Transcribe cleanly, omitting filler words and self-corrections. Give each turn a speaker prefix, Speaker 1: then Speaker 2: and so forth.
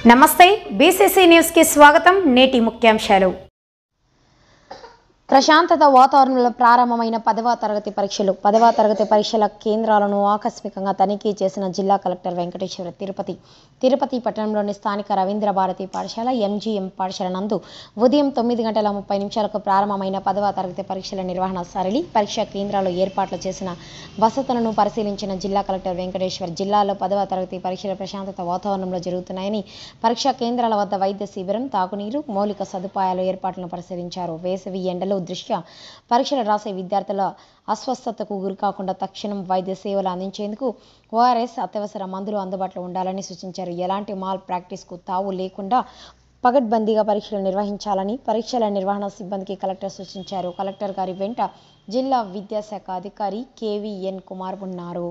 Speaker 1: నమస్తే BCC news కి స్వాగతం. నేటి ముఖ్యాంశాలు. ప్రశాంతత వాతావరణంలో ప్రారంభమైన 10వ తరగతి పరీక్షల కేంద్రాలను ఆకస్మికంగా తనిఖీ చేసిన జిల్లా కలెక్టర్ వెంకటేశ్వర. తిరుపతి పట్టణంలోని స్థానిక రవీంద్ర భారతి పాఠశాల ఎంజీఎం పాఠశాల నందు ఉదయం 9:30 ప్రారంభమైన 10వ తరగతి పరీక్షల నిర్వహణ సరళి పరీక్షా కేంద్రాల్లో ఏర్పాట్లు చేసిన వసతులను పరిశీలించిన జిల్లా కలెక్టర్ వెంకటేశ్వర్. జిల్లాలో 10వ తరగతి పరీక్షల ప్రశాంతత వాతావరణంలో జరుగుతున్నాయని, పరీక్షా కేంద్రాల వద్ద వైద్య శిబిరం, తాగునీరు, మౌలిక సదుపాయాల ఏర్పాట్లను పరిశీలించారు. వేసవి ఎండల దృష్ట్యా పరీక్షలు రాసే విద్యార్థుల అస్వస్థతకు గురికాకుండా తక్షణం వైద్య సేవలు అందించేందుకు ఓఆర్ఎస్, అత్యవసర మందులు అందుబాటులో ఉండాలని సూచించారు. ఎలాంటి మాల్ ప్రాక్టీస్కు తావు లేకుండా పకడ్బందీగా పరీక్షలు నిర్వహించాలని పరీక్షల నిర్వహణ సిబ్బందికి కలెక్టర్ సూచించారు. కలెక్టర్ గారి వెంట జిల్లా విద్యాశాఖ అధికారి కేవీఎన్ కుమార్ ఉన్నారు.